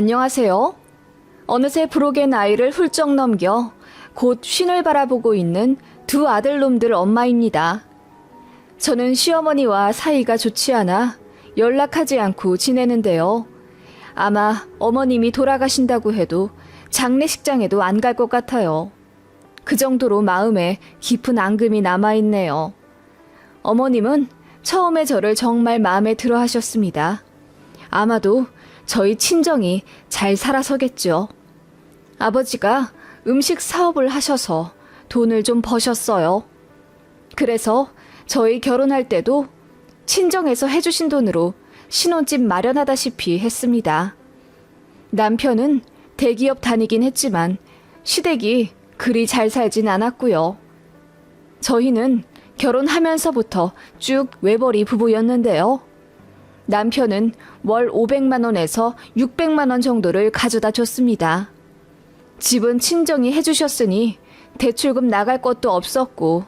안녕하세요. 어느새 부록의 나이를 훌쩍 넘겨 곧 쉰을 바라보고 있는 두 아들놈들 엄마입니다. 저는 시어머니와 사이가 좋지 않아 연락하지 않고 지내는데요. 아마 어머님이 돌아가신다고 해도 장례식장에도 안 갈 것 같아요. 그 정도로 마음에 깊은 앙금이 남아있네요. 어머님은 처음에 저를 정말 마음에 들어 하셨습니다. 아마도 저희 친정이 잘 살아서겠죠. 아버지가 음식 사업을 하셔서 돈을 좀 버셨어요. 그래서 저희 결혼할 때도 친정에서 해주신 돈으로 신혼집 마련하다시피 했습니다. 남편은 대기업 다니긴 했지만 시댁이 그리 잘 살진 않았고요. 저희는 결혼하면서부터 쭉 외벌이 부부였는데요. 남편은 월 500만 원에서 600만 원 정도를 가져다 줬습니다. 집은 친정이 해주셨으니 대출금 나갈 것도 없었고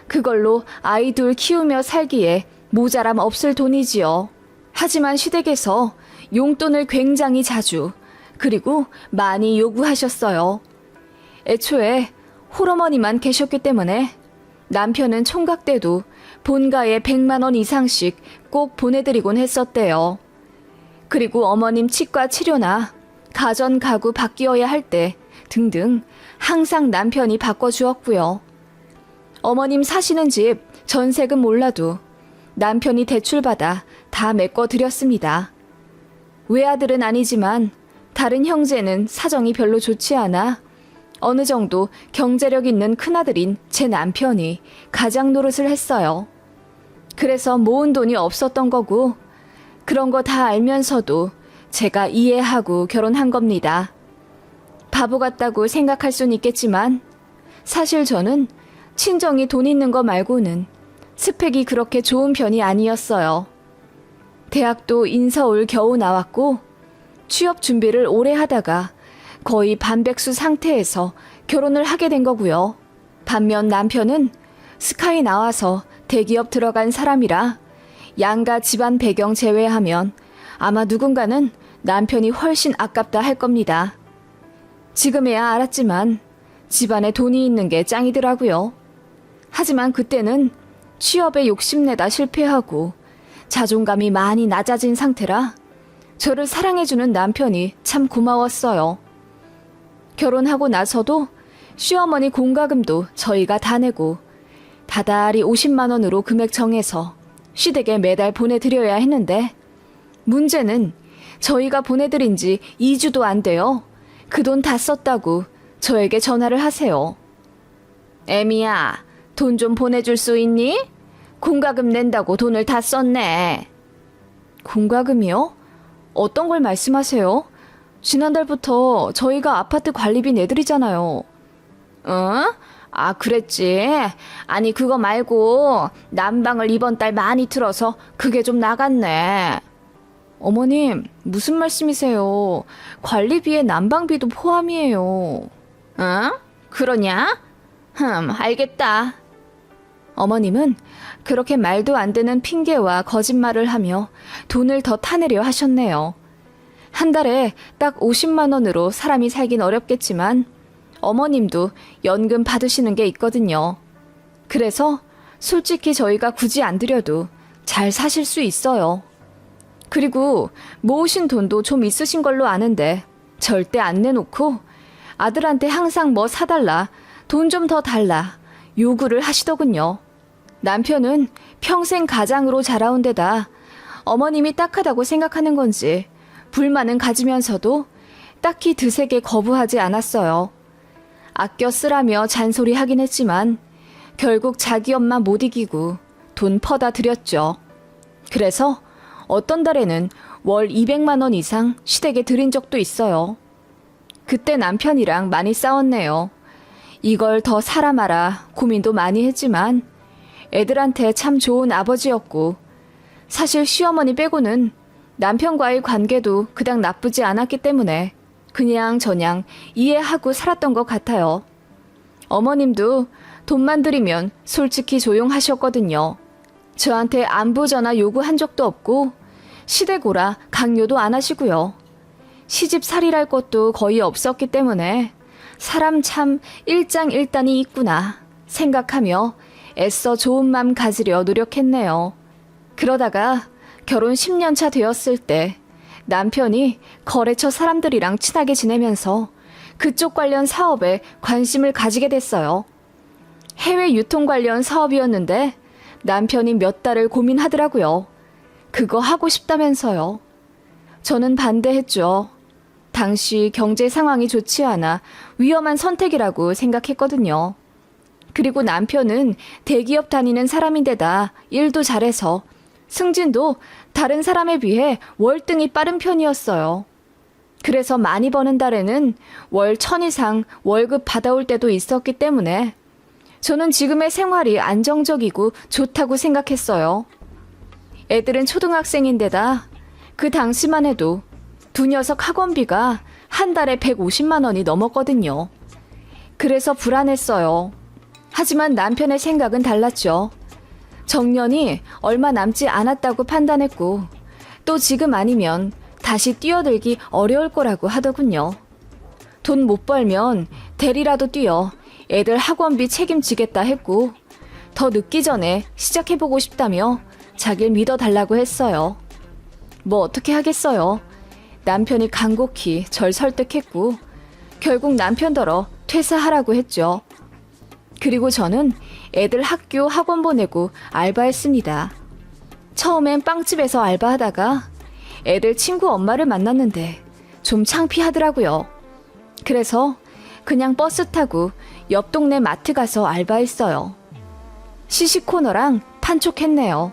그걸로 아이 둘 키우며 살기에 모자람 없을 돈이지요. 하지만 시댁에서 용돈을 굉장히 자주 그리고 많이 요구하셨어요. 애초에 홀어머니만 계셨기 때문에 남편은 총각 때도 본가에 100만 원 이상씩 꼭 보내드리곤 했었대요. 그리고 어머님 치과 치료나 가전 가구 바뀌어야 할 때 등등 항상 남편이 바꿔주었고요. 어머님 사시는 집 전세금 몰라도 남편이 대출받아 다 메꿔드렸습니다. 외아들은 아니지만 다른 형제는 사정이 별로 좋지 않아 어느 정도 경제력 있는 큰아들인 제 남편이 가장 노릇을 했어요. 그래서 모은 돈이 없었던 거고 그런 거 다 알면서도 제가 이해하고 결혼한 겁니다. 바보 같다고 생각할 순 있겠지만 사실 저는 친정이 돈 있는 거 말고는 스펙이 그렇게 좋은 편이 아니었어요. 대학도 인서울 겨우 나왔고 취업 준비를 오래 하다가 거의 반백수 상태에서 결혼을 하게 된 거고요. 반면 남편은 스카이 나와서 대기업 들어간 사람이라 양가 집안 배경 제외하면 아마 누군가는 남편이 훨씬 아깝다 할 겁니다. 지금에야 알았지만 집안에 돈이 있는 게 짱이더라고요. 하지만 그때는 취업에 욕심내다 실패하고 자존감이 많이 낮아진 상태라 저를 사랑해주는 남편이 참 고마웠어요. 결혼하고 나서도 시어머니 공과금도 저희가 다 내고 다달이 50만 원으로 금액 정해서 시댁에 매달 보내드려야 했는데 문제는 저희가 보내드린 지 2주도 안 돼요. 그 돈 다 썼다고 저에게 전화를 하세요. 애미야, 돈 좀 보내줄 수 있니? 공과금 낸다고 돈을 다 썼네. 공과금이요? 어떤 걸 말씀하세요? 지난달부터 저희가 아파트 관리비 내드리잖아요. 응? 아, 그랬지. 아니, 그거 말고 난방을 이번 달 많이 틀어서 그게 좀 나갔네. 어머님, 무슨 말씀이세요? 관리비에 난방비도 포함이에요. 응? 그러냐? 알겠다. 어머님은 그렇게 말도 안 되는 핑계와 거짓말을 하며 돈을 더 타내려 하셨네요. 한 달에 딱 50만 원으로 사람이 살긴 어렵겠지만 어머님도 연금 받으시는 게 있거든요. 그래서 솔직히 저희가 굳이 안 드려도 잘 사실 수 있어요. 그리고 모으신 돈도 좀 있으신 걸로 아는데 절대 안 내놓고 아들한테 항상 뭐 사달라, 돈 좀 더 달라 요구를 하시더군요. 남편은 평생 가장으로 자라온 데다 어머님이 딱하다고 생각하는 건지 불만은 가지면서도 딱히 드세게 거부하지 않았어요. 아껴 쓰라며 잔소리하긴 했지만 결국 자기 엄마 못 이기고 돈 퍼다 드렸죠. 그래서 어떤 달에는 월 200만 원 이상 시댁에 드린 적도 있어요. 그때 남편이랑 많이 싸웠네요. 이걸 더 사라 마라 고민도 많이 했지만 애들한테 참 좋은 아버지였고 사실 시어머니 빼고는 남편과의 관계도 그닥 나쁘지 않았기 때문에 그냥 저냥 이해하고 살았던 것 같아요. 어머님도 돈만 들이면 솔직히 조용하셨거든요. 저한테 안부 전화 요구한 적도 없고 시댁 오라 강요도 안 하시고요. 시집살이랄 것도 거의 없었기 때문에 사람 참 일장일단이 있구나 생각하며 애써 좋은 맘 가지려 노력했네요. 그러다가 결혼 10년 차 되었을 때 남편이 거래처 사람들이랑 친하게 지내면서 그쪽 관련 사업에 관심을 가지게 됐어요. 해외 유통 관련 사업이었는데 남편이 몇 달을 고민하더라고요. 그거 하고 싶다면서요. 저는 반대했죠. 당시 경제 상황이 좋지 않아 위험한 선택이라고 생각했거든요. 그리고 남편은 대기업 다니는 사람인데다 일도 잘해서 승진도 다른 사람에 비해 월등히 빠른 편이었어요. 그래서 많이 버는 달에는 월 1,000 이상 월급 받아올 때도 있었기 때문에 저는 지금의 생활이 안정적이고 좋다고 생각했어요. 애들은 초등학생인데다 그 당시만 해도 두 녀석 학원비가 한 달에 150만 원이 넘었거든요. 그래서 불안했어요. 하지만 남편의 생각은 달랐죠. 정년이 얼마 남지 않았다고 판단했고 또 지금 아니면 다시 뛰어들기 어려울 거라고 하더군요. 돈 못 벌면 대리라도 뛰어 애들 학원비 책임지겠다 했고 더 늦기 전에 시작해보고 싶다며 자길 믿어달라고 했어요. 뭐 어떻게 하겠어요. 남편이 간곡히 절 설득했고 결국 남편더러 퇴사하라고 했죠. 그리고 저는 애들 학교 학원 보내고 알바했습니다. 처음엔 빵집에서 알바하다가 애들 친구 엄마를 만났는데 좀 창피하더라고요. 그래서 그냥 버스 타고 옆 동네 마트 가서 알바했어요. 시식코너랑 판촉했네요.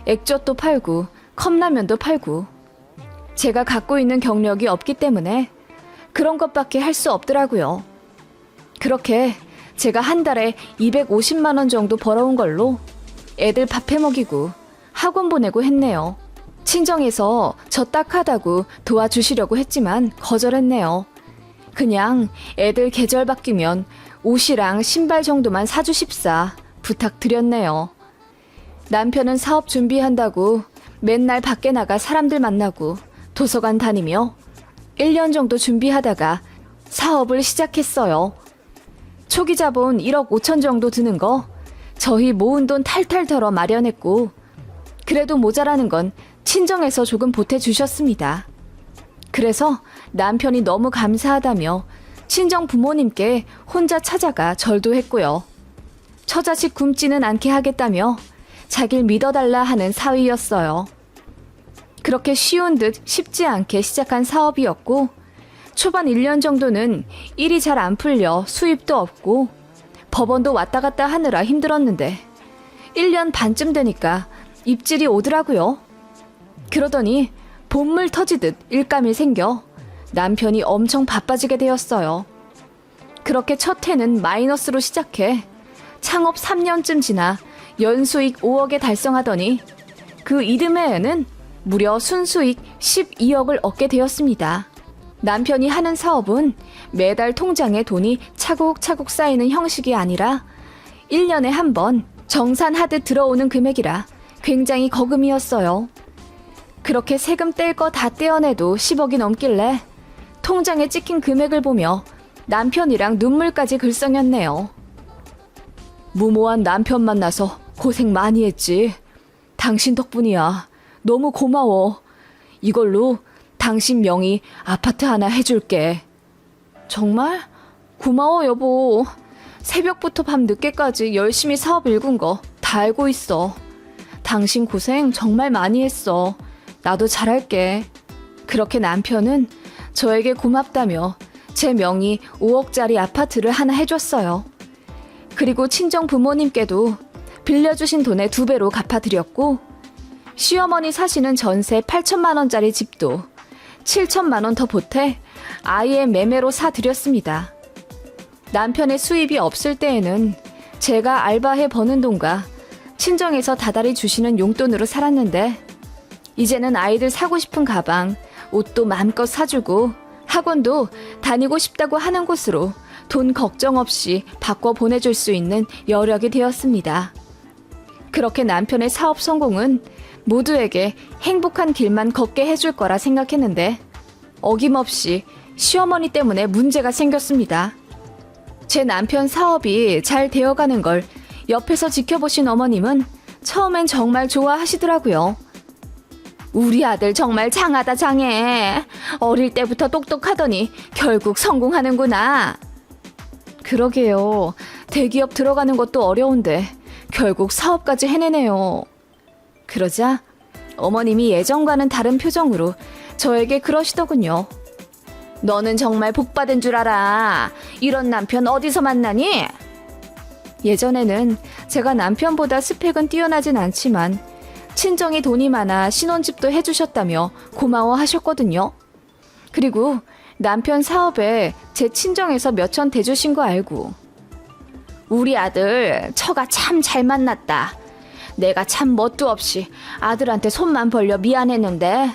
액젓도 팔고 컵라면도 팔고. 제가 갖고 있는 경력이 없기 때문에 그런 것밖에 할 수 없더라고요. 그렇게 제가 한 달에 250만 원 정도 벌어온 걸로 애들 밥해 먹이고 학원 보내고 했네요. 친정에서 저 딱하다고 도와주시려고 했지만 거절했네요. 그냥 애들 계절 바뀌면 옷이랑 신발 정도만 사주십사 부탁드렸네요. 남편은 사업 준비한다고 맨날 밖에 나가 사람들 만나고 도서관 다니며 1년 정도 준비하다가 사업을 시작했어요. 초기 자본 1억 5천 정도 드는 거 저희 모은 돈 탈탈 털어 마련했고 그래도 모자라는 건 친정에서 조금 보태주셨습니다. 그래서 남편이 너무 감사하다며 친정 부모님께 혼자 찾아가 절도 했고요. 처자식 굶지는 않게 하겠다며 자길 믿어달라 하는 사위였어요. 그렇게 쉬운 듯 쉽지 않게 시작한 사업이었고 초반 1년 정도는 일이 잘 안 풀려 수입도 없고 법원도 왔다 갔다 하느라 힘들었는데 1년 반쯤 되니까 입질이 오더라고요. 그러더니 본물 터지듯 일감이 생겨 남편이 엄청 바빠지게 되었어요. 그렇게 첫 해는 마이너스로 시작해 창업 3년쯤 지나 연수익 5억에 달성하더니 그 이듬해에는 무려 순수익 12억을 얻게 되었습니다. 남편이 하는 사업은 매달 통장에 돈이 차곡차곡 쌓이는 형식이 아니라 1년에 한 번 정산하듯 들어오는 금액이라 굉장히 거금이었어요. 그렇게 세금 뗄 거 다 떼어내도 10억이 넘길래 통장에 찍힌 금액을 보며 남편이랑 눈물까지 글썽였네요. 무모한 남편 만나서 고생 많이 했지. 당신 덕분이야. 너무 고마워. 이걸로 당신 명의 아파트 하나 해줄게. 정말? 고마워 여보. 새벽부터 밤 늦게까지 열심히 사업 일군 거 다 알고 있어. 당신 고생 정말 많이 했어. 나도 잘할게. 그렇게 남편은 저에게 고맙다며 제 명의 5억짜리 아파트를 하나 해줬어요. 그리고 친정 부모님께도 빌려주신 돈의 2배로 갚아드렸고 시어머니 사시는 전세 8천만 원짜리 집도 7천만 원 더 보태 아이의 매매로 사드렸습니다. 남편의 수입이 없을 때에는 제가 알바해 버는 돈과 친정에서 다달이 주시는 용돈으로 살았는데 이제는 아이들 사고 싶은 가방, 옷도 마음껏 사주고 학원도 다니고 싶다고 하는 곳으로 돈 걱정 없이 바꿔 보내줄 수 있는 여력이 되었습니다. 그렇게 남편의 사업 성공은 모두에게 행복한 길만 걷게 해줄 거라 생각했는데 어김없이 시어머니 때문에 문제가 생겼습니다. 제 남편 사업이 잘 되어가는 걸 옆에서 지켜보신 어머님은 처음엔 정말 좋아하시더라고요. 우리 아들 정말 장하다 장해. 어릴 때부터 똑똑하더니 결국 성공하는구나. 그러게요. 대기업 들어가는 것도 어려운데 결국 사업까지 해내네요. 그러자 어머님이 예전과는 다른 표정으로 저에게 그러시더군요. 너는 정말 복받은 줄 알아. 이런 남편 어디서 만나니? 예전에는 제가 남편보다 스펙은 뛰어나진 않지만 친정이 돈이 많아 신혼집도 해주셨다며 고마워하셨거든요. 그리고 남편 사업에 제 친정에서 몇천 대주신 거 알고 우리 아들 처가 참 잘 만났다. 내가 참 멋도 없이 아들한테 손만 벌려 미안했는데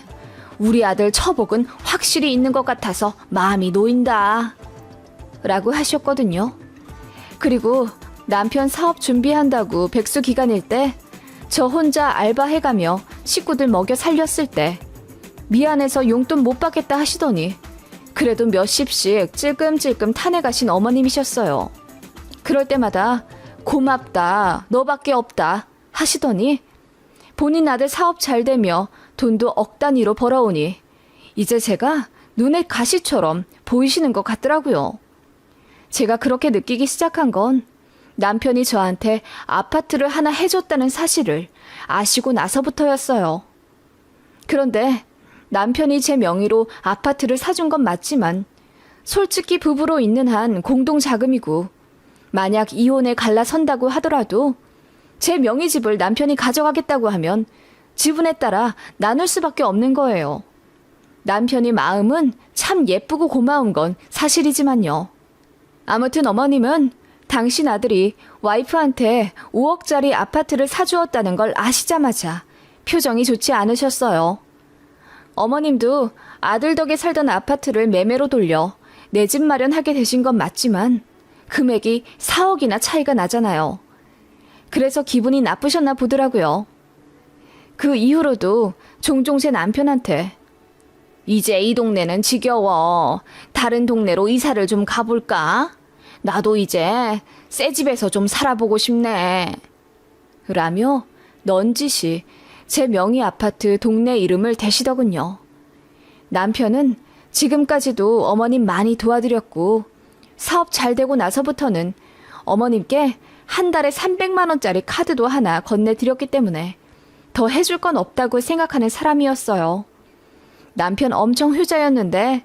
우리 아들 처복은 확실히 있는 것 같아서 마음이 놓인다. 라고 하셨거든요. 그리고 남편 사업 준비한다고 백수 기간일 때 저 혼자 알바해가며 식구들 먹여 살렸을 때 미안해서 용돈 못 받겠다 하시더니 그래도 몇십씩 찔끔찔끔 타내가신 어머님이셨어요. 그럴 때마다 고맙다, 너밖에 없다 하시더니 본인 아들 사업 잘 되며 돈도 억 단위로 벌어오니 이제 제가 눈에 가시처럼 보이시는 것 같더라고요. 제가 그렇게 느끼기 시작한 건 남편이 저한테 아파트를 하나 해줬다는 사실을 아시고 나서부터였어요. 그런데 남편이 제 명의로 아파트를 사준 건 맞지만 솔직히 부부로 있는 한 공동자금이고 만약 이혼에 갈라선다고 하더라도 제 명의 집을 남편이 가져가겠다고 하면 지분에 따라 나눌 수밖에 없는 거예요. 남편이 마음은 참 예쁘고 고마운 건 사실이지만요. 아무튼 어머님은 당신 아들이 와이프한테 5억짜리 아파트를 사주었다는 걸 아시자마자 표정이 좋지 않으셨어요. 어머님도 아들 덕에 살던 아파트를 매매로 돌려 내 집 마련하게 되신 건 맞지만 금액이 4억이나 차이가 나잖아요. 그래서 기분이 나쁘셨나 보더라고요. 그 이후로도 종종 제 남편한테 이제 이 동네는 지겨워. 다른 동네로 이사를 좀 가볼까? 나도 이제 새 집에서 좀 살아보고 싶네. 라며 넌지시 제 명의 아파트 동네 이름을 대시더군요. 남편은 지금까지도 어머님 많이 도와드렸고 사업 잘 되고 나서부터는 어머님께 한 달에 300만 원짜리 카드도 하나 건네드렸기 때문에 더 해줄 건 없다고 생각하는 사람이었어요. 남편 엄청 효자였는데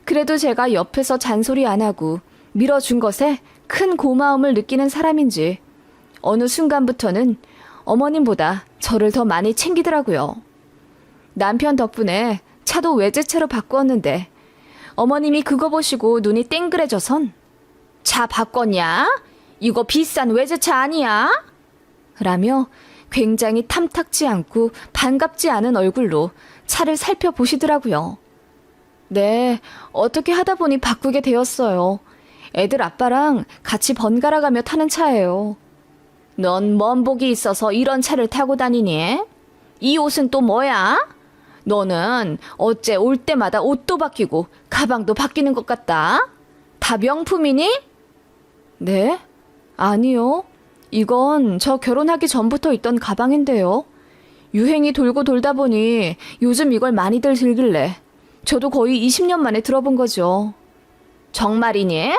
그래도 제가 옆에서 잔소리 안 하고 밀어준 것에 큰 고마움을 느끼는 사람인지 어느 순간부터는 어머님보다 저를 더 많이 챙기더라고요. 남편 덕분에 차도 외제차로 바꾸었는데 어머님이 그거 보시고 눈이 땡그레져선 차 바꿨냐? 이거 비싼 외제차 아니야? 라며 굉장히 탐탁지 않고 반갑지 않은 얼굴로 차를 살펴보시더라고요. 네, 어떻게 하다 보니 바꾸게 되었어요. 애들 아빠랑 같이 번갈아 가며 타는 차예요. 넌 먼 복이 있어서 이런 차를 타고 다니니? 이 옷은 또 뭐야? 너는 어째 올 때마다 옷도 바뀌고 가방도 바뀌는 것 같다. 다 명품이니? 네? 아니요. 이건 저 결혼하기 전부터 있던 가방인데요. 유행이 돌고 돌다 보니 요즘 이걸 많이들 들길래 저도 거의 20년 만에 들어본 거죠. 정말이니?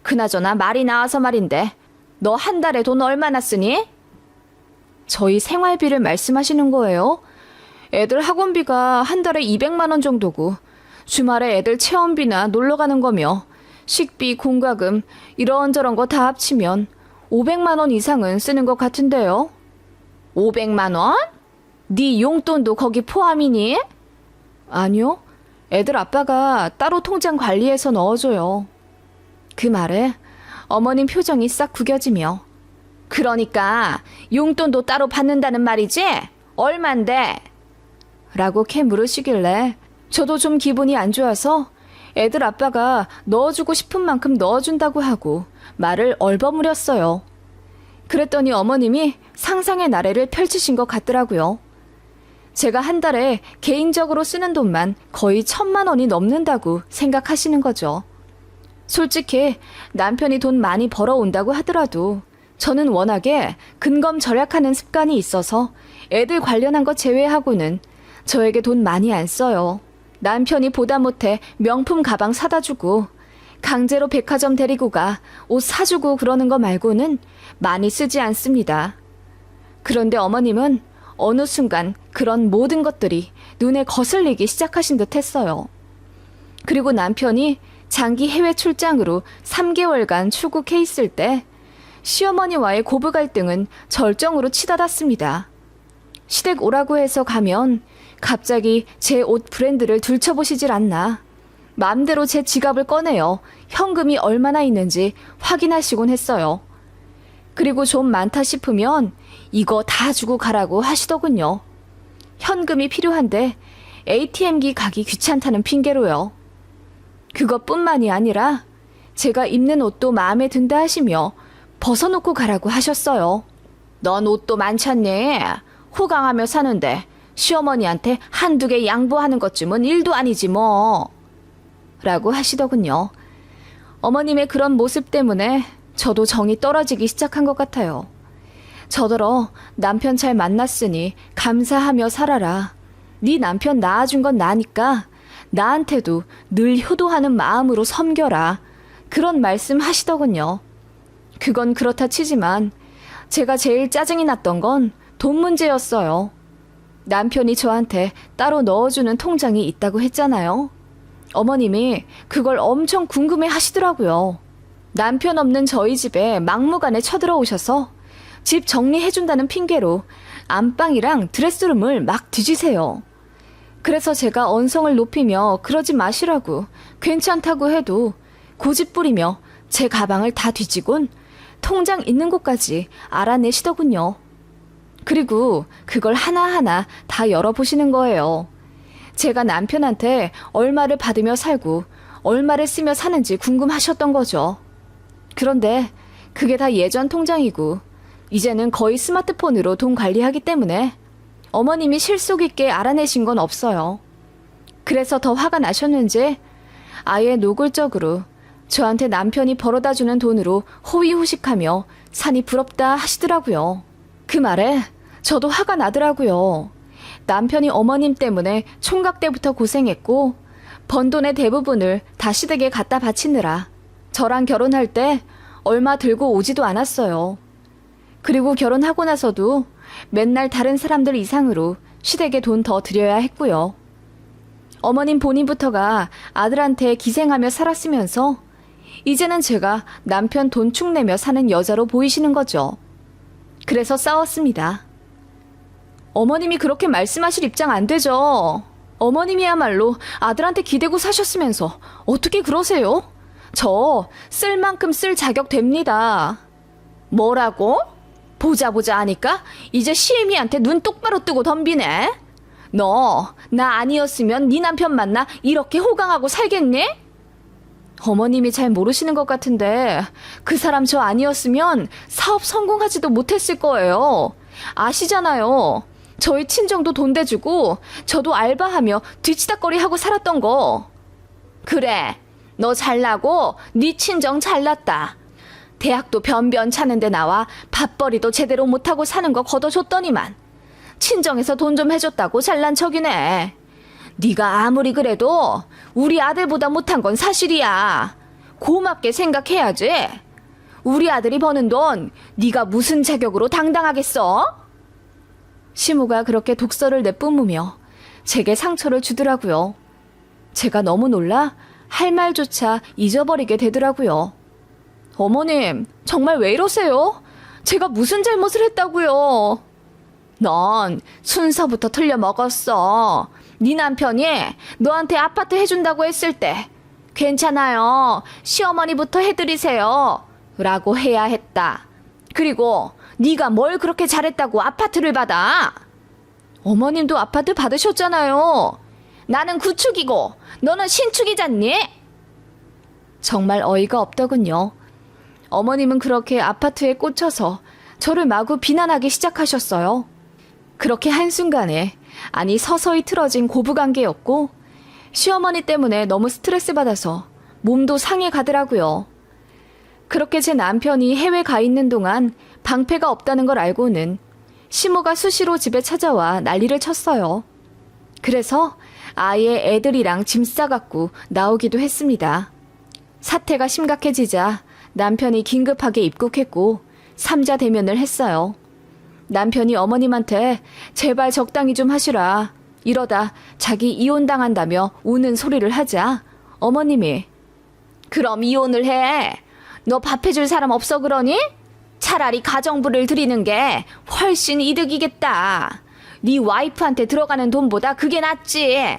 그나저나 말이 나와서 말인데 너 한 달에 돈 얼마나 쓰니? 저희 생활비를 말씀하시는 거예요? 애들 학원비가 한 달에 200만 원 정도고 주말에 애들 체험비나 놀러 가는 거며 식비, 공과금 이런저런 거 다 합치면 500만 원 이상은 쓰는 것 같은데요. 500만 원? 네 용돈도 거기 포함이니? 아니요. 애들 아빠가 따로 통장 관리해서 넣어줘요. 그 말에 어머님 표정이 싹 구겨지며 그러니까 용돈도 따로 받는다는 말이지? 얼만데? 라고 캐 물으시길래 저도 좀 기분이 안 좋아서 애들 아빠가 넣어주고 싶은 만큼 넣어준다고 하고 말을 얼버무렸어요. 그랬더니 어머님이 상상의 나래를 펼치신 것 같더라고요. 제가 한 달에 개인적으로 쓰는 돈만 거의 1,000만 원이 넘는다고 생각하시는 거죠. 솔직히 남편이 돈 많이 벌어온다고 하더라도 저는 워낙에 근검 절약하는 습관이 있어서 애들 관련한 거 제외하고는 저에게 돈 많이 안 써요. 남편이 보다 못해 명품 가방 사다 주고 강제로 백화점 데리고 가 옷 사주고 그러는 거 말고는 많이 쓰지 않습니다. 그런데 어머님은 어느 순간 그런 모든 것들이 눈에 거슬리기 시작하신 듯 했어요. 그리고 남편이 장기 해외 출장으로 3개월간 출국해 있을 때 시어머니와의 고부 갈등은 절정으로 치닫았습니다. 시댁 오라고 해서 가면 갑자기 제 옷 브랜드를 들춰보시질 않나. 마음대로 제 지갑을 꺼내어 현금이 얼마나 있는지 확인하시곤 했어요. 그리고 좀 많다 싶으면 이거 다 주고 가라고 하시더군요. 현금이 필요한데 ATM기 가기 귀찮다는 핑계로요. 그것뿐만이 아니라 제가 입는 옷도 마음에 든다 하시며 벗어놓고 가라고 하셨어요. 넌 옷도 많잖니. 호강하며 사는데 시어머니한테 한두 개 양보하는 것쯤은 일도 아니지 뭐. 라고 하시더군요. 어머님의 그런 모습 때문에 저도 정이 떨어지기 시작한 것 같아요. 저더러 남편 잘 만났으니 감사하며 살아라. 네 남편 낳아준 건 나니까 나한테도 늘 효도하는 마음으로 섬겨라. 그런 말씀 하시더군요. 그건 그렇다 치지만 제가 제일 짜증이 났던 건 돈 문제였어요. 남편이 저한테 따로 넣어주는 통장이 있다고 했잖아요. 어머님이 그걸 엄청 궁금해 하시더라고요. 남편 없는 저희 집에 막무가내 쳐들어오셔서 집 정리해준다는 핑계로 안방이랑 드레스룸을 막 뒤지세요. 그래서 제가 언성을 높이며 그러지 마시라고 괜찮다고 해도 고집 부리며 제 가방을 다 뒤지곤 통장 있는 곳까지 알아내시더군요. 그리고 그걸 하나하나 다 열어보시는 거예요. 제가 남편한테 얼마를 받으며 살고 얼마를 쓰며 사는지 궁금하셨던 거죠. 그런데 그게 다 예전 통장이고 이제는 거의 스마트폰으로 돈 관리하기 때문에 어머님이 실속 있게 알아내신 건 없어요. 그래서 더 화가 나셨는지 아예 노골적으로 저한테 남편이 벌어다주는 돈으로 호의호식하며 산이 부럽다 하시더라고요. 그 말에 저도 화가 나더라고요. 남편이 어머님 때문에 총각 때부터 고생했고 번 돈의 대부분을 다 시댁에 갖다 바치느라 저랑 결혼할 때 얼마 들고 오지도 않았어요. 그리고 결혼하고 나서도 맨날 다른 사람들 이상으로 시댁에 돈 더 드려야 했고요. 어머님 본인부터가 아들한테 기생하며 살았으면서 이제는 제가 남편 돈 축내며 사는 여자로 보이시는 거죠. 그래서 싸웠습니다. 어머님이 그렇게 말씀하실 입장 안 되죠. 어머님이야말로 아들한테 기대고 사셨으면서 어떻게 그러세요? 저 쓸 만큼 쓸 자격 됩니다. 뭐라고? 보자 하니까 이제 시애미한테 눈 똑바로 뜨고 덤비네. 너 나 아니었으면 네 남편 만나 이렇게 호강하고 살겠니? 어머님이 잘 모르시는 것 같은데 그 사람 저 아니었으면 사업 성공하지도 못했을 거예요. 아시잖아요. 저희 친정도 돈 대주고 저도 알바하며 뒤치다꺼리 하고 살았던 거. 그래, 너 잘나고 네 친정 잘났다. 대학도 변변 차는데 나와 밥벌이도 제대로 못하고 사는 거 걷어줬더니만 친정에서 돈 좀 해줬다고 잘난 척이네. 네가 아무리 그래도 우리 아들보다 못한 건 사실이야. 고맙게 생각해야지. 우리 아들이 버는 돈 네가 무슨 자격으로 당당하겠어? 시모가 그렇게 독서를 내뿜으며 제게 상처를 주더라고요. 제가 너무 놀라 할 말조차 잊어버리게 되더라고요. 어머님, 정말 왜 이러세요? 제가 무슨 잘못을 했다고요? 넌 순서부터 틀려먹었어. 네 남편이 너한테 아파트 해준다고 했을 때 괜찮아요. 시어머니부터 해드리세요. 라고 해야 했다. 그리고 네가 뭘 그렇게 잘했다고 아파트를 받아? 어머님도 아파트 받으셨잖아요. 나는 구축이고 너는 신축이잖니? 정말 어이가 없더군요. 어머님은 그렇게 아파트에 꽂혀서 저를 마구 비난하기 시작하셨어요. 그렇게 한순간에 아니 서서히 틀어진 고부관계였고 시어머니 때문에 너무 스트레스 받아서 몸도 상해 가더라고요. 그렇게 제 남편이 해외 가 있는 동안 방패가 없다는 걸 알고는 시모가 수시로 집에 찾아와 난리를 쳤어요. 그래서 아예 애들이랑 짐 싸갖고 나오기도 했습니다. 사태가 심각해지자 남편이 긴급하게 입국했고 삼자 대면을 했어요. 남편이 어머님한테 제발 적당히 좀 하시라. 이러다 자기 이혼당한다며 우는 소리를 하자 어머님이 그럼 이혼을 해. 너 밥 해줄 사람 없어 그러니? 차라리 가정부를 들이는 게 훨씬 이득이겠다. 네 와이프한테 들어가는 돈보다 그게 낫지.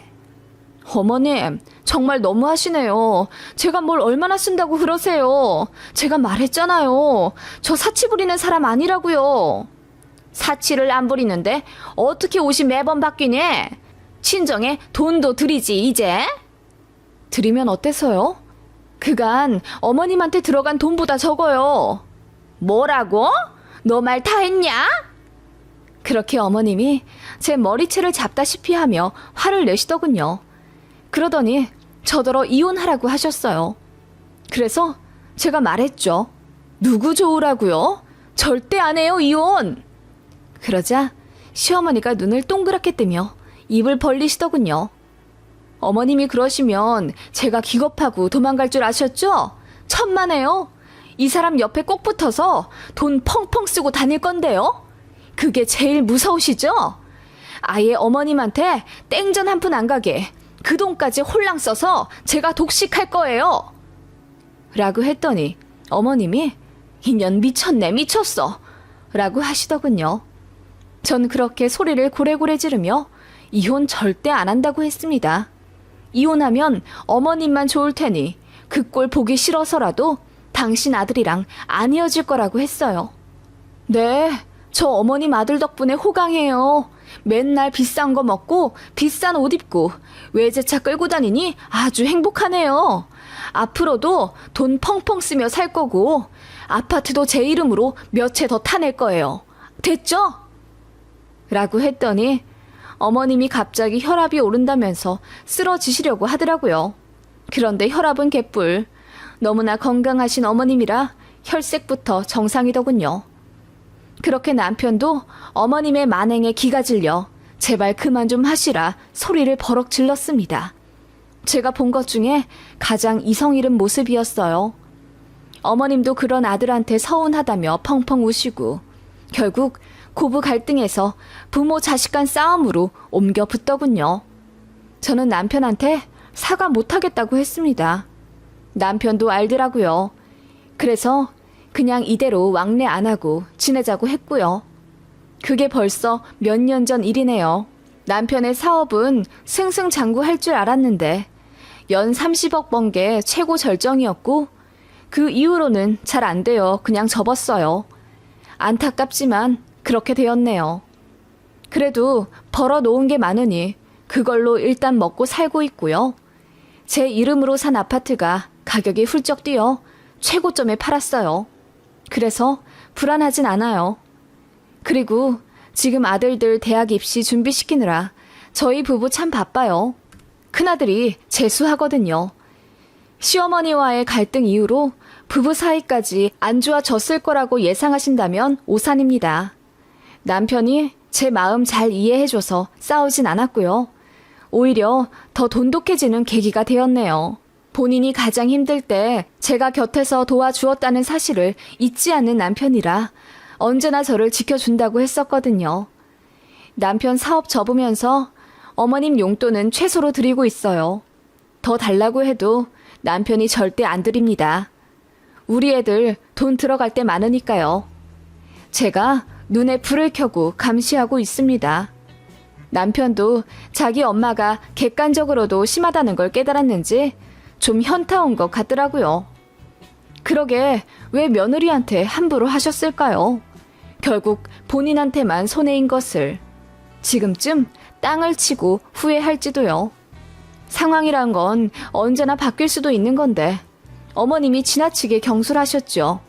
어머님, 정말 너무하시네요. 제가 뭘 얼마나 쓴다고 그러세요. 제가 말했잖아요. 저 사치 부리는 사람 아니라고요. 사치를 안 부리는데 어떻게 옷이 매번 바뀌니? 친정에 돈도 드리지 이제? 드리면 어때서요? 그간 어머님한테 들어간 돈보다 적어요. 뭐라고? 너 말 다 했냐? 그렇게 어머님이 제 머리채를 잡다시피 하며 화를 내시더군요. 그러더니 저더러 이혼하라고 하셨어요. 그래서 제가 말했죠. 누구 좋으라고요? 절대 안 해요, 이혼! 그러자 시어머니가 눈을 동그랗게 뜨며 입을 벌리시더군요. 어머님이 그러시면 제가 기겁하고 도망갈 줄 아셨죠? 천만에요. 이 사람 옆에 꼭 붙어서 돈 펑펑 쓰고 다닐 건데요. 그게 제일 무서우시죠? 아예 어머님한테 땡전 한 푼 안 가게 그 돈까지 홀랑 써서 제가 독식할 거예요. 라고 했더니 어머님이 인연 미쳤네 미쳤어 라고 하시더군요. 전 그렇게 소리를 고래고래 지르며 이혼 절대 안 한다고 했습니다. 이혼하면 어머님만 좋을 테니 그 꼴 보기 싫어서라도 당신 아들이랑 안 이어질 거라고 했어요. 네, 저 어머님 아들 덕분에 호강해요. 맨날 비싼 거 먹고 비싼 옷 입고 외제차 끌고 다니니 아주 행복하네요. 앞으로도 돈 펑펑 쓰며 살 거고 아파트도 제 이름으로 몇 채 더 타낼 거예요. 됐죠? 라고 했더니 어머님이 갑자기 혈압이 오른다면서 쓰러지시려고 하더라고요. 그런데 혈압은 개뿔. 너무나 건강하신 어머님이라 혈색부터 정상이더군요. 그렇게 남편도 어머님의 만행에 기가 질려 제발 그만 좀 하시라 소리를 버럭 질렀습니다. 제가 본 것 중에 가장 이성 잃은 모습이었어요. 어머님도 그런 아들한테 서운하다며 펑펑 우시고 결국 고부 갈등에서 부모 자식 간 싸움으로 옮겨 붙더군요. 저는 남편한테 사과 못하겠다고 했습니다. 남편도 알더라고요. 그래서 그냥 이대로 왕래 안 하고 지내자고 했고요. 그게 벌써 몇 년 전 일이네요. 남편의 사업은 승승장구할 줄 알았는데 연 30억 번 게 최고 절정이었고 그 이후로는 잘 안 돼요. 그냥 접었어요. 안타깝지만 그렇게 되었네요. 그래도 벌어놓은 게 많으니 그걸로 일단 먹고 살고 있고요. 제 이름으로 산 아파트가 가격이 훌쩍 뛰어 최고점에 팔았어요. 그래서 불안하진 않아요. 그리고 지금 아들들 대학 입시 준비시키느라 저희 부부 참 바빠요. 큰아들이 재수하거든요. 시어머니와의 갈등 이후로 부부 사이까지 안 좋아졌을 거라고 예상하신다면 오산입니다. 남편이 제 마음 잘 이해해줘서 싸우진 않았고요. 오히려 더 돈독해지는 계기가 되었네요. 본인이 가장 힘들 때 제가 곁에서 도와주었다는 사실을 잊지 않는 남편이라 언제나 저를 지켜준다고 했었거든요. 남편 사업 접으면서 어머님 용돈은 최소로 드리고 있어요. 더 달라고 해도 남편이 절대 안 드립니다. 우리 애들 돈 들어갈 때 많으니까요. 제가 눈에 불을 켜고 감시하고 있습니다. 남편도 자기 엄마가 객관적으로도 심하다는 걸 깨달았는지 좀 현타 온 것 같더라고요. 그러게 왜 며느리한테 함부로 하셨을까요? 결국 본인한테만 손해인 것을. 지금쯤 땅을 치고 후회할지도요. 상황이란 건 언제나 바뀔 수도 있는 건데 어머님이 지나치게 경솔하셨죠.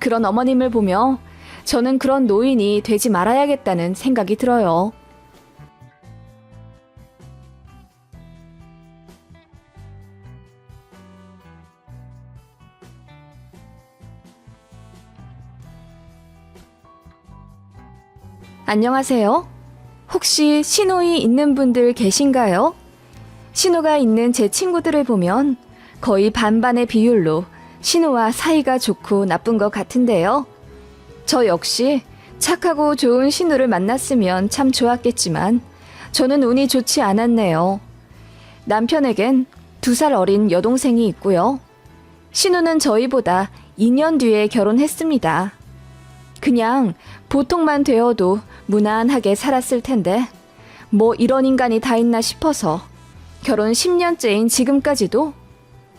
그런 어머님을 보며 저는 그런 노인이 되지 말아야겠다는 생각이 들어요. 안녕하세요. 혹시 신호이 있는 분들 계신가요? 신호가 있는 제 친구들을 보면 거의 반반의 비율로 신호와 사이가 좋고 나쁜 것 같은데요. 저 역시 착하고 좋은 신호를 만났으면 참 좋았겠지만 저는 운이 좋지 않았네요. 남편에겐 2살 어린 여동생이 있고요. 신우는 저희보다 2년 뒤에 결혼했습니다. 그냥 보통만 되어도 무난하게 살았을 텐데 뭐 이런 인간이 다 있나 싶어서 결혼 10년째인 지금까지도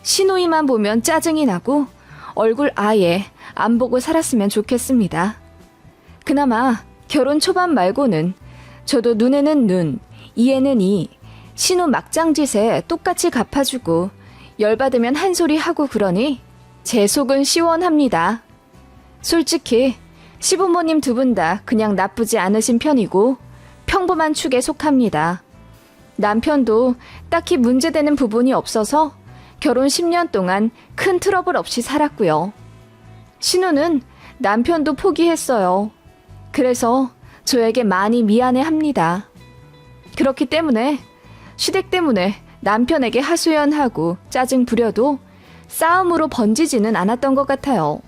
신우이만 보면 짜증이 나고 얼굴 아예 안 보고 살았으면 좋겠습니다. 그나마 결혼 초반 말고는 저도 눈에는 눈, 이에는 이, 신우 막장짓에 똑같이 갚아주고 열받으면 한 소리 하고 그러니 제 속은 시원합니다. 솔직히 시부모님 2분 다 그냥 나쁘지 않으신 편이고 평범한 축에 속합니다. 남편도 딱히 문제되는 부분이 없어서 결혼 10년 동안 큰 트러블 없이 살았고요. 신우는 남편도 포기했어요. 그래서 저에게 많이 미안해합니다. 그렇기 때문에 시댁 때문에 남편에게 하소연하고 짜증 부려도 싸움으로 번지지는 않았던 것 같아요.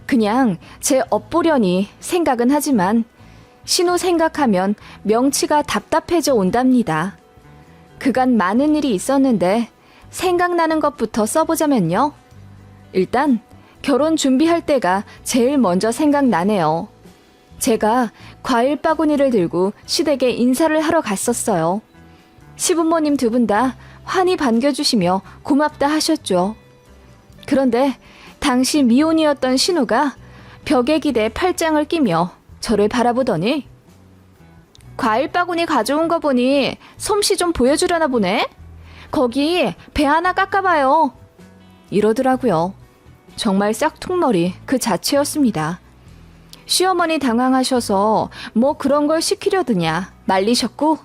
그냥 제 업보려니 생각은 하지만 신우 생각하면 명치가 답답해져 온답니다. 그간 많은 일이 있었는데 생각나는 것부터 써보자면요. 일단 결혼 준비할 때가 제일 먼저 생각나네요. 제가 과일 바구니를 들고 시댁에 인사를 하러 갔었어요. 시부모님 2분 다 환히 반겨주시며 고맙다 하셨죠. 그런데 당시 미혼이었던 신우가 벽에 기대 팔짱을 끼며 저를 바라보더니 과일 바구니 가져온 거 보니 솜씨 좀 보여주려나 보네? 거기 배 하나 깎아봐요. 이러더라고요. 정말 싹퉁머리 그 자체였습니다. 시어머니 당황하셔서 뭐 그런 걸 시키려드냐 말리셨고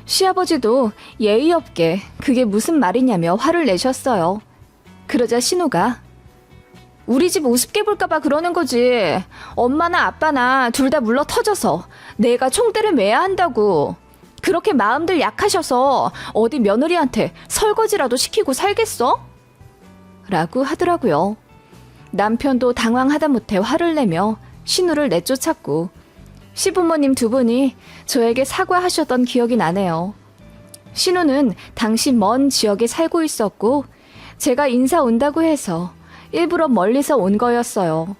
시아버지도 예의 없게 그게 무슨 말이냐며 화를 내셨어요. 그러자 신우가 우리 집 우습게 볼까봐 그러는 거지. 엄마나 아빠나 둘 다 물러 터져서 내가 총대를 매야 한다고. 그렇게 마음들 약하셔서 어디 며느리한테 설거지라도 시키고 살겠어? 라고 하더라고요. 남편도 당황하다 못해 화를 내며 신우를 내쫓았고 시부모님 2분이 저에게 사과하셨던 기억이 나네요. 신우는 당시 먼 지역에 살고 있었고 제가 인사 온다고 해서 일부러 멀리서 온 거였어요.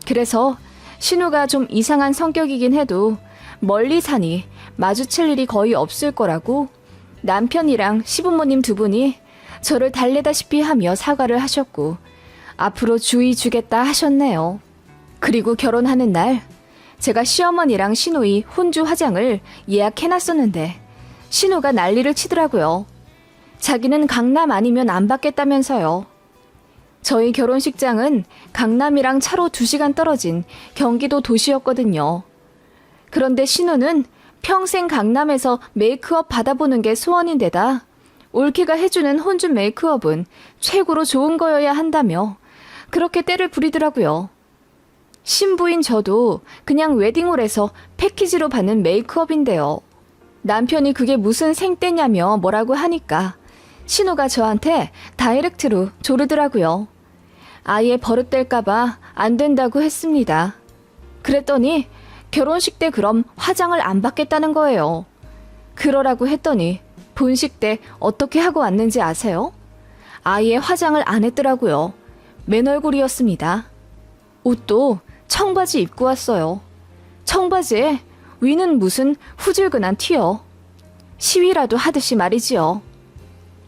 그래서 신우가 좀 이상한 성격이긴 해도 멀리 사니 마주칠 일이 거의 없을 거라고 남편이랑 시부모님 2분이 저를 달래다시피 하며 사과를 하셨고 앞으로 주의 주겠다 하셨네요. 그리고 결혼하는 날 제가 시어머니랑 신우이 혼주 화장을 예약해놨었는데 신우가 난리를 치더라고요. 자기는 강남 아니면 안 받겠다면서요. 저희 결혼식장은 강남이랑 차로 2시간 떨어진 경기도 도시였거든요. 그런데 신우는 평생 강남에서 메이크업 받아보는 게 소원인데다 올케가 해주는 혼주 메이크업은 최고로 좋은 거여야 한다며 그렇게 때를 부리더라고요. 신부인 저도 그냥 웨딩홀에서 패키지로 받는 메이크업인데요. 남편이 그게 무슨 생떼냐며 뭐라고 하니까 신우가 저한테 다이렉트로 조르더라고요. 아예 버릇될까봐 안 된다고 했습니다. 그랬더니 결혼식 때 그럼 화장을 안 받겠다는 거예요. 그러라고 했더니 본식 때 어떻게 하고 왔는지 아세요? 아예 화장을 안 했더라고요. 맨 얼굴이었습니다. 옷도 청바지 입고 왔어요. 청바지에 위는 무슨 후줄근한 티요. 시위라도 하듯이 말이지요.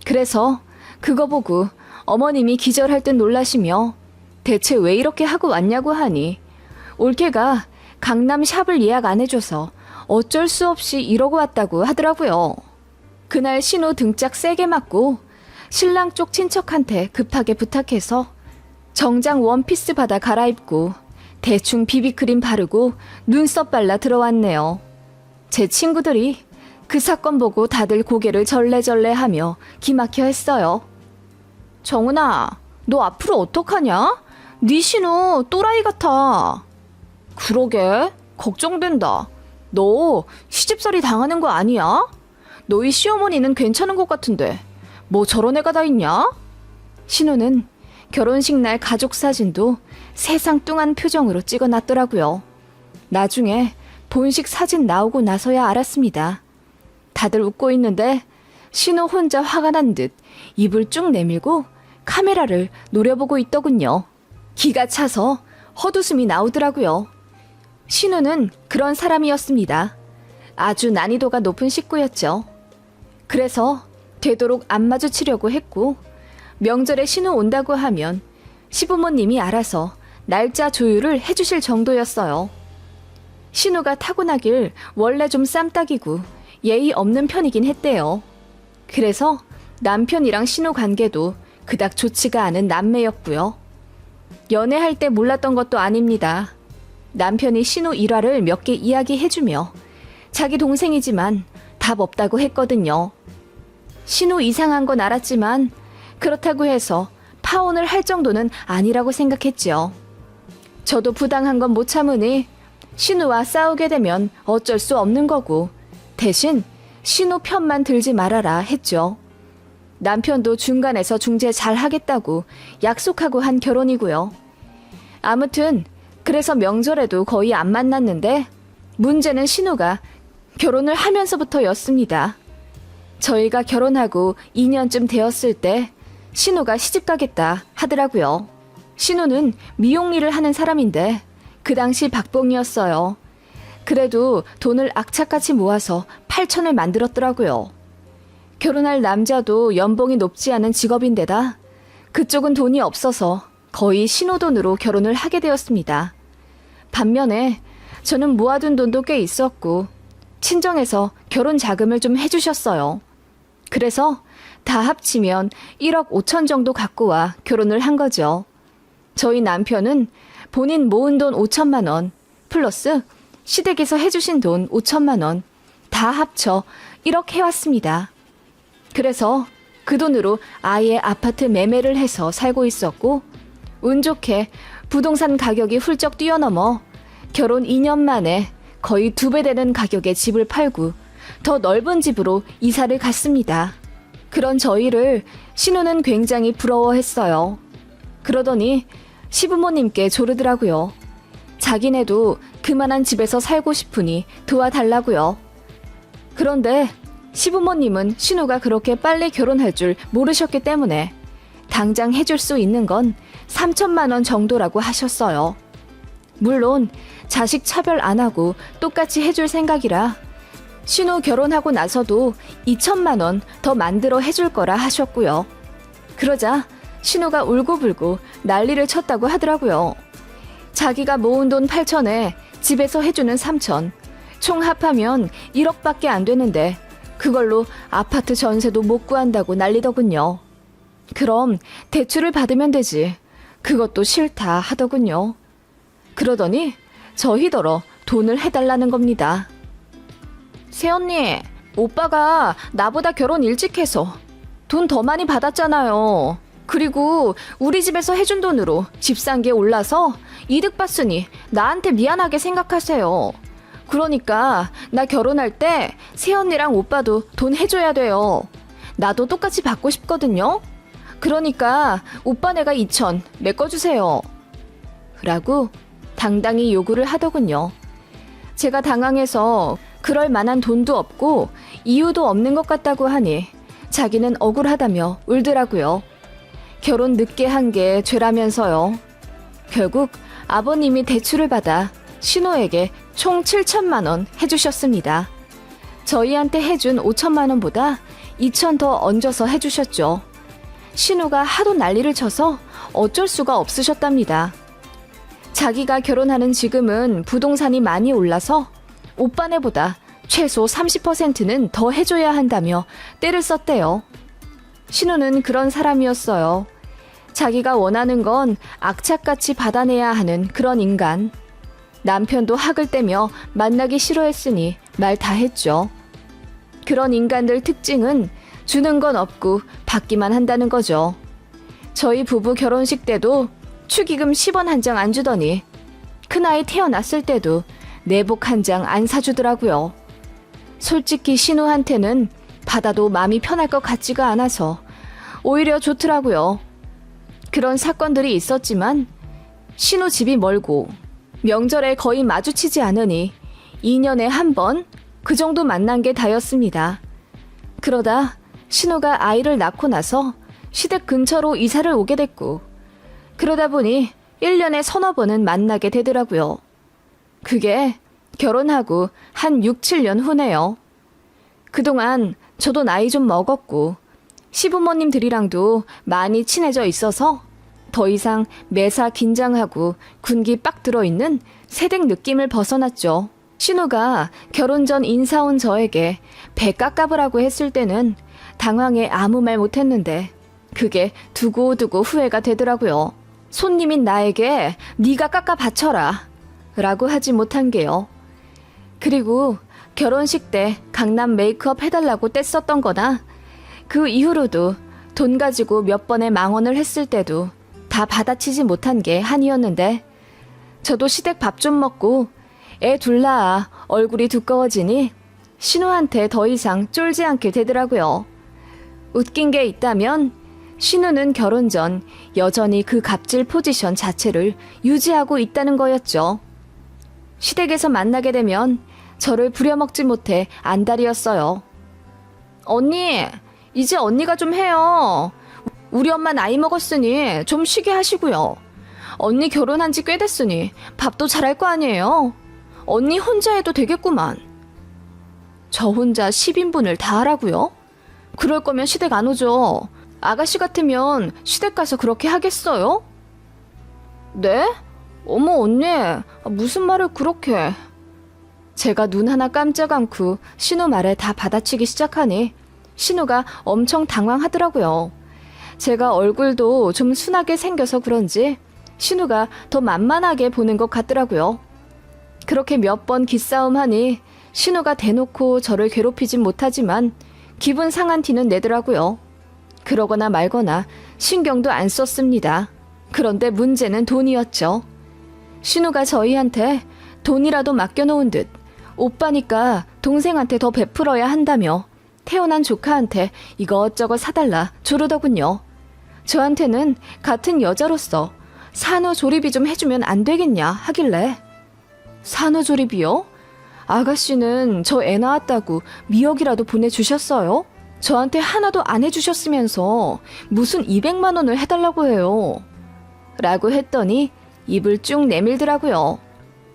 그래서 그거 보고 어머님이 기절할 듯 놀라시며 대체 왜 이렇게 하고 왔냐고 하니 올케가 강남 샵을 예약 안 해줘서 어쩔 수 없이 이러고 왔다고 하더라고요. 그날 신우 등짝 세게 맞고 신랑 쪽 친척한테 급하게 부탁해서 정장 원피스 받아 갈아입고 대충 비비크림 바르고 눈썹 발라 들어왔네요. 제 친구들이 그 사건 보고 다들 고개를 절레절레하며 기막혀 했어요. 정은아, 너 앞으로 어떡하냐? 네 신우 또라이 같아. 그러게, 걱정된다. 너 시집살이 당하는 거 아니야? 너희 시어머니는 괜찮은 것 같은데 뭐 저런 애가 다 있냐? 신우는 결혼식 날 가족 사진도 세상 뚱한 표정으로 찍어놨더라고요. 나중에 본식 사진 나오고 나서야 알았습니다. 다들 웃고 있는데 신우 혼자 화가 난 듯 입을 쭉 내밀고 카메라를 노려보고 있더군요. 기가 차서 헛웃음이 나오더라고요. 신우는 그런 사람이었습니다. 아주 난이도가 높은 식구였죠. 그래서 되도록 안 마주치려고 했고 명절에 신우 온다고 하면 시부모님이 알아서 날짜 조율을 해주실 정도였어요. 신우가 타고나길 원래 좀 쌈딱이고 예의 없는 편이긴 했대요. 그래서 남편이랑 신우 관계도 그닥 좋지가 않은 남매였고요. 연애할 때 몰랐던 것도 아닙니다. 남편이 신우 일화를 몇 개 이야기해주며 자기 동생이지만 답 없다고 했거든요. 신우 이상한 건 알았지만 그렇다고 해서 파혼을 할 정도는 아니라고 생각했죠. 저도 부당한 건 못 참으니 신우와 싸우게 되면 어쩔 수 없는 거고 대신 신우 편만 들지 말아라 했죠. 남편도 중간에서 중재 잘 하겠다고 약속하고 한 결혼이고요. 아무튼 그래서 명절에도 거의 안 만났는데 문제는 신우가 결혼을 하면서부터였습니다. 저희가 결혼하고 2년쯤 되었을 때 신우가 시집 가겠다 하더라고요. 신우는 미용 일을 하는 사람인데 그 당시 박봉이었어요. 그래도 돈을 악착같이 모아서 8천을 만들었더라고요. 결혼할 남자도 연봉이 높지 않은 직업인데다 그쪽은 돈이 없어서 거의 신우 돈으로 결혼을 하게 되었습니다. 반면에 저는 모아둔 돈도 꽤 있었고 친정에서 결혼 자금을 좀 해주셨어요. 그래서 다 합치면 1억 5천 정도 갖고 와 결혼을 한 거죠. 저희 남편은 본인 모은 돈 5천만 원 플러스 시댁에서 해주신 돈 5천만 원 다 합쳐 1억 해왔습니다. 그래서 그 돈으로 아예 아파트 매매를 해서 살고 있었고 운 좋게 부동산 가격이 훌쩍 뛰어넘어 결혼 2년 만에 거의 2배 되는 가격에 집을 팔고 더 넓은 집으로 이사를 갔습니다. 그런 저희를 신우는 굉장히 부러워했어요. 그러더니 시부모님께 조르더라고요. 자기네도 그만한 집에서 살고 싶으니 도와달라고요. 그런데 시부모님은 신우가 그렇게 빨리 결혼할 줄 모르셨기 때문에 당장 해줄 수 있는 건 3천만 원 정도라고 하셨어요. 물론 자식 차별 안 하고 똑같이 해줄 생각이라 신우 결혼하고 나서도 2천만 원 더 만들어 해줄 거라 하셨고요. 그러자 신우가 울고불고 난리를 쳤다고 하더라고요. 자기가 모은 돈 8천에 집에서 해주는 3천, 총 합하면 1억밖에 안 되는데 그걸로 아파트 전세도 못 구한다고 난리더군요. 그럼 대출을 받으면 되지. 그것도 싫다 하더군요. 그러더니 저희더러 돈을 해달라는 겁니다. 새언니, 오빠가 나보다 결혼 일찍 해서 돈 더 많이 받았잖아요. 그리고 우리 집에서 해준 돈으로 집 산 게 올라서 이득 봤으니 나한테 미안하게 생각하세요. 그러니까 나 결혼할 때 새언니랑 오빠도 돈 해줘야 돼요. 나도 똑같이 받고 싶거든요. 그러니까 오빠네가 2천 메꿔주세요. 라고 당당히 요구를 하더군요. 제가 당황해서 그럴 만한 돈도 없고 이유도 없는 것 같다고 하니 자기는 억울하다며 울더라고요. 결혼 늦게 한 게 죄라면서요. 결국 아버님이 대출을 받아 신우에게 총 7천만 원 해주셨습니다. 저희한테 해준 5천만 원보다 2천 더 얹어서 해주셨죠. 신우가 하도 난리를 쳐서 어쩔 수가 없으셨답니다. 자기가 결혼하는 지금은 부동산이 많이 올라서 오빠네보다 최소 30%는 더 해줘야 한다며 떼를 썼대요. 신우는 그런 사람이었어요. 자기가 원하는 건 악착같이 받아내야 하는 그런 인간. 남편도 학을 떼며 만나기 싫어했으니 말 다 했죠. 그런 인간들 특징은 주는 건 없고 받기만 한다는 거죠. 저희 부부 결혼식 때도 축의금 10원 한 장 안 주더니 큰아이 태어났을 때도 내복 한 장 안 사주더라고요. 솔직히 신우한테는 받아도 마음이 편할 것 같지가 않아서 오히려 좋더라고요. 그런 사건들이 있었지만 신우 집이 멀고 명절에 거의 마주치지 않으니 2년에 한 번 그 정도 만난 게 다였습니다. 그러다 신우가 아이를 낳고 나서 시댁 근처로 이사를 오게 됐고 그러다 보니 1년에 서너 번은 만나게 되더라고요. 그게 결혼하고 한 6, 7년 후네요. 그동안 저도 나이 좀 먹었고 시부모님들이랑도 많이 친해져 있어서 더 이상 매사 긴장하고 군기 빡 들어있는 새댁 느낌을 벗어났죠. 신우가 결혼 전 인사 온 저에게 배 깎아보라고 했을 때는 당황해 아무 말 못했는데 그게 두고두고 후회가 되더라고요. 손님인 나에게 네가 깎아 바쳐라 라고 하지 못한 게요. 그리고 결혼식 때 강남 메이크업 해달라고 떼썼던 거나 그 이후로도 돈 가지고 몇 번의 망언을 했을 때도 다 받아치지 못한 게 한이었는데 저도 시댁 밥 좀 먹고 애 둘 낳아 얼굴이 두꺼워지니 신우한테 더 이상 쫄지 않게 되더라고요. 웃긴 게 있다면 신우는 결혼 전 여전히 그 갑질 포지션 자체를 유지하고 있다는 거였죠. 시댁에서 만나게 되면 저를 부려먹지 못해 안달이었어요. 언니, 이제 언니가 좀 해요. 우리 엄마 나이 먹었으니 좀 쉬게 하시고요. 언니 결혼한 지 꽤 됐으니 밥도 잘할 거 아니에요. 언니 혼자 해도 되겠구만. 저 혼자 10인분을 다 하라고요? 그럴 거면 시댁 안 오죠. 아가씨 같으면 시댁 가서 그렇게 하겠어요? 네? 어머 언니, 무슨 말을 그렇게... 제가 눈 하나 깜짝 않고 신우 말에 다 받아치기 시작하니 신우가 엄청 당황하더라고요. 제가 얼굴도 좀 순하게 생겨서 그런지 신우가 더 만만하게 보는 것 같더라고요. 그렇게 몇 번 기싸움하니 신우가 대놓고 저를 괴롭히진 못하지만 기분 상한 티는 내더라고요. 그러거나 말거나 신경도 안 썼습니다. 그런데 문제는 돈이었죠. 신우가 저희한테 돈이라도 맡겨놓은 듯 오빠니까 동생한테 더 베풀어야 한다며 태어난 조카한테 이것저것 사달라 조르더군요. 저한테는 같은 여자로서 산후조리비 좀 해주면 안 되겠냐 하길래 산후조리비요? 아가씨는 저 애 낳았다고 미역이라도 보내주셨어요? 저한테 하나도 안 해주셨으면서 무슨 200만 원을 해달라고 해요. 라고 했더니 입을 쭉 내밀더라고요.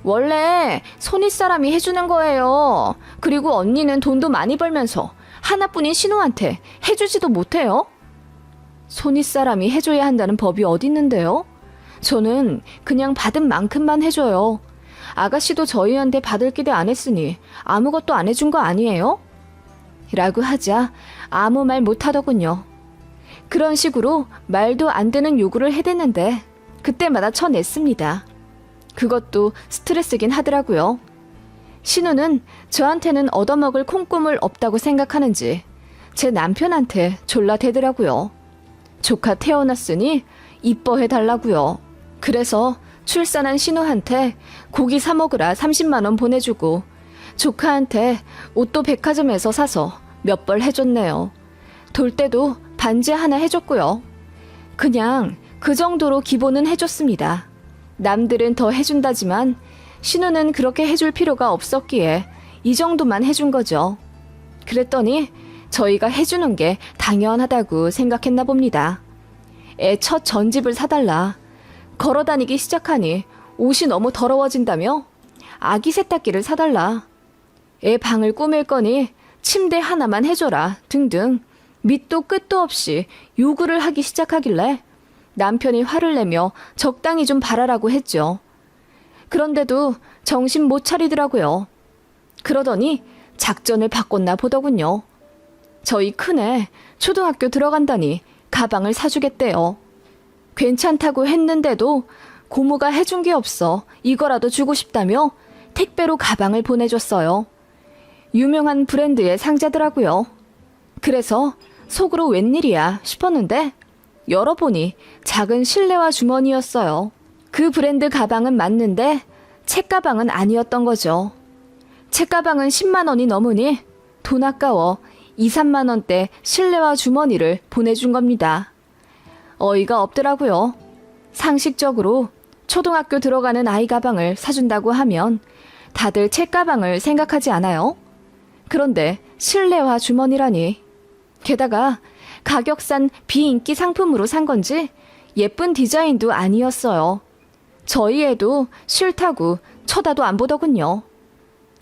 원래 손윗사람이 해주는 거예요. 그리고 언니는 돈도 많이 벌면서 하나뿐인 신우한테 해주지도 못해요. 손윗사람이 해줘야 한다는 법이 어디 있는데요? 저는 그냥 받은 만큼만 해줘요. 아가씨도 저희한테 받을 기대 안 했으니 아무것도 안 해준 거 아니에요? 라고 하자 아무 말 못하더군요. 그런 식으로 말도 안 되는 요구를 해댔는데 그때마다 쳐냈습니다. 그것도 스트레스긴 하더라고요. 신우는 저한테는 얻어먹을 콩고물 없다고 생각하는지 제 남편한테 졸라 대더라고요. 조카 태어났으니 이뻐해달라고요. 그래서 출산한 신우한테 고기 사 먹으라 30만 원 보내주고 조카한테 옷도 백화점에서 사서 몇 벌 해줬네요. 돌 때도 반지 하나 해줬고요. 그냥 그 정도로 기본은 해줬습니다. 남들은 더 해준다지만 신우는 그렇게 해줄 필요가 없었기에 이 정도만 해준 거죠. 그랬더니 저희가 해주는 게 당연하다고 생각했나 봅니다. 애 첫 전집을 사달라. 걸어다니기 시작하니 옷이 너무 더러워진다며 아기 세탁기를 사달라. 애 방을 꾸밀 거니 침대 하나만 해줘라 등등 밑도 끝도 없이 요구를 하기 시작하길래 남편이 화를 내며 적당히 좀 바라라고 했죠. 그런데도 정신 못 차리더라고요. 그러더니 작전을 바꿨나 보더군요. 저희 큰애 초등학교 들어간다니 가방을 사주겠대요. 괜찮다고 했는데도 고모가 해준 게 없어 이거라도 주고 싶다며 택배로 가방을 보내줬어요. 유명한 브랜드의 상자더라고요. 그래서 속으로 웬일이야 싶었는데 열어보니 작은 실내화 주머니였어요. 그 브랜드 가방은 맞는데 책가방은 아니었던 거죠. 책가방은 10만 원이 넘으니 돈 아까워 2, 3만 원대 실내화 주머니를 보내준 겁니다. 어이가 없더라고요. 상식적으로 초등학교 들어가는 아이 가방을 사준다고 하면 다들 책가방을 생각하지 않아요? 그런데 실내화 주머니라니. 게다가 가격싼 비인기 상품으로 산 건지 예쁜 디자인도 아니었어요. 저희 애도 싫다고 쳐다도 안 보더군요.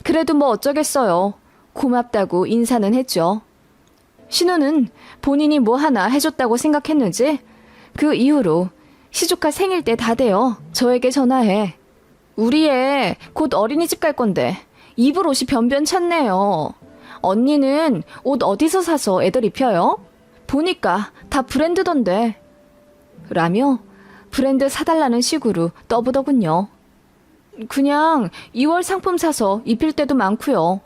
그래도 뭐 어쩌겠어요. 고맙다고 인사는 했죠. 신우는 본인이 뭐 하나 해줬다고 생각했는지 그 이후로 시조카 생일 때 다 되어 저에게 전화해. 우리 애 곧 어린이집 갈 건데 입을 옷이 변변찮네요. 언니는 옷 어디서 사서 애들 입혀요? 보니까 다 브랜드던데. 라며 브랜드 사달라는 식으로 떠보더군요. 그냥 2월 상품 사서 입힐 때도 많고요.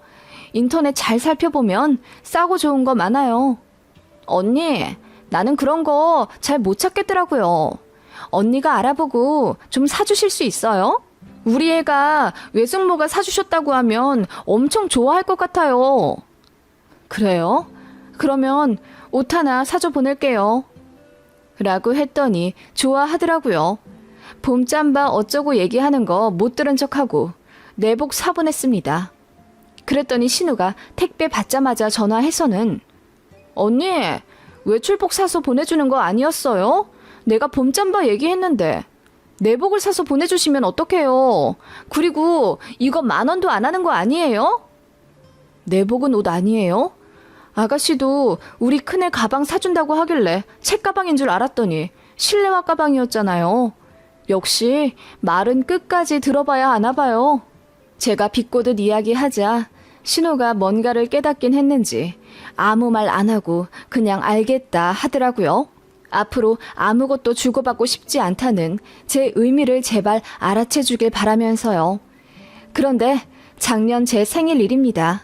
인터넷 잘 살펴보면 싸고 좋은 거 많아요. 언니, 나는 그런 거 잘 못 찾겠더라고요. 언니가 알아보고 좀 사주실 수 있어요? 우리 애가 외숙모가 사주셨다고 하면 엄청 좋아할 것 같아요. 그래요? 그러면 옷 하나 사줘 보낼게요. 라고 했더니 좋아하더라고요. 봄짬바 어쩌고 얘기하는 거 못 들은 척하고 내복 사보냈습니다. 그랬더니 신우가 택배 받자마자 전화해서는 언니, 외출복 사서 보내주는 거 아니었어요? 내가 봄짬바 얘기했는데 내복을 사서 보내주시면 어떡해요? 그리고 이거 10,000원도 안 하는 거 아니에요? 내복은 옷 아니에요? 아가씨도 우리 큰애 가방 사준다고 하길래 책가방인 줄 알았더니 실내화 가방이었잖아요. 역시 말은 끝까지 들어봐야 아나 봐요. 제가 비꼬듯 이야기하자 신우가 뭔가를 깨닫긴 했는지 아무 말 안 하고 그냥 알겠다 하더라고요. 앞으로 아무것도 주고받고 싶지 않다는 제 의미를 제발 알아채 주길 바라면서요. 그런데 작년 제 생일일입니다.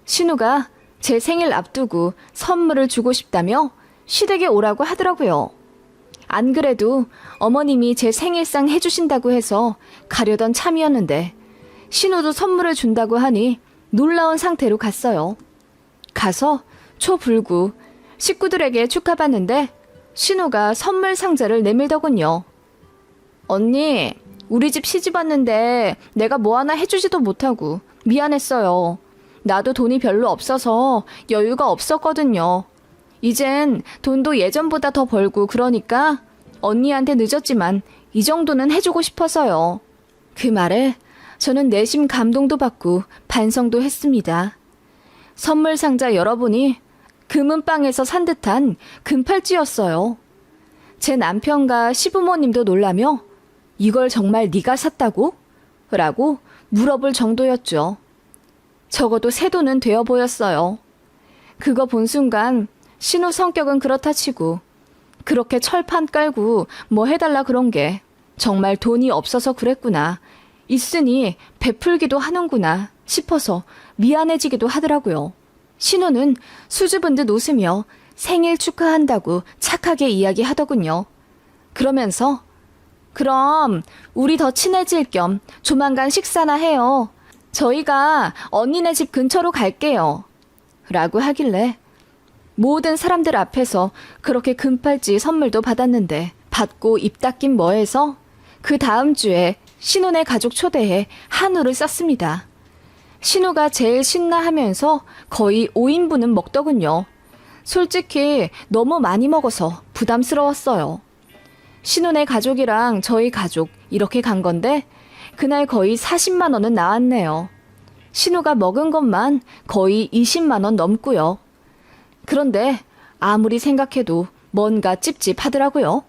신우가 제 생일 앞두고 선물을 주고 싶다며 시댁에 오라고 하더라고요. 안 그래도 어머님이 제 생일상 해주신다고 해서 가려던 참이었는데 신우도 선물을 준다고 하니 놀라운 상태로 갔어요. 가서 초불구 식구들에게 축하받는데 신우가 선물 상자를 내밀더군요. 언니, 우리 집 시집 왔는데 내가 뭐 하나 해주지도 못하고 미안했어요. 나도 돈이 별로 없어서 여유가 없었거든요. 이젠 돈도 예전보다 더 벌고 그러니까 언니한테 늦었지만 이 정도는 해주고 싶어서요. 그 말에 저는 내심 감동도 받고 반성도 했습니다. 선물 상자 열어보니 금은방에서 산 듯한 금팔찌였어요. 제 남편과 시부모님도 놀라며 이걸 정말 네가 샀다고? 라고 물어볼 정도였죠. 적어도 새 돈은 되어 보였어요. 그거 본 순간 신우 성격은 그렇다 치고 그렇게 철판 깔고 뭐 해달라 그런 게 정말 돈이 없어서 그랬구나. 있으니 베풀기도 하는구나 싶어서 미안해지기도 하더라고요. 신우는 수줍은 듯 웃으며 생일 축하한다고 착하게 이야기하더군요. 그러면서 그럼 우리 더 친해질 겸 조만간 식사나 해요. 저희가 언니네 집 근처로 갈게요. 라고 하길래 모든 사람들 앞에서 그렇게 금팔찌 선물도 받았는데 받고 입 닦긴 뭐해서 그 다음 주에 신우네 가족 초대해 한우를 쌌습니다. 신우가 제일 신나하면서 거의 5인분은 먹더군요. 솔직히 너무 많이 먹어서 부담스러웠어요. 신우네 가족이랑 저희 가족 이렇게 간 건데 그날 거의 40만 원은 나왔네요. 신우가 먹은 것만 거의 20만 원 넘고요. 그런데 아무리 생각해도 뭔가 찝찝하더라고요.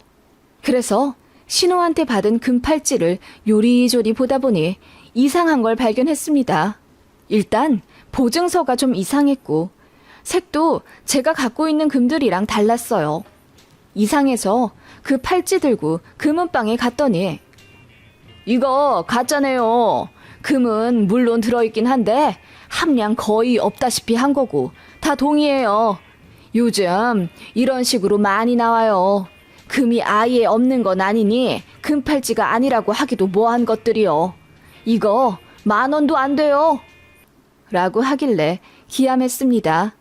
그래서 신우한테 받은 금팔찌를 요리조리 보다 보니 이상한 걸 발견했습니다. 일단 보증서가 좀 이상했고 색도 제가 갖고 있는 금들이랑 달랐어요. 이상해서 그 팔찌 들고 금은방에 갔더니 이거 가짜네요. 금은 물론 들어있긴 한데 함량 거의 없다시피 한 거고 다 동이에요. 요즘 이런 식으로 많이 나와요. 금이 아예 없는 건 아니니 금팔찌가 아니라고 하기도 뭐한 것들이요. 이거 10,000원도 안 돼요. 라고 하길래 기함했습니다.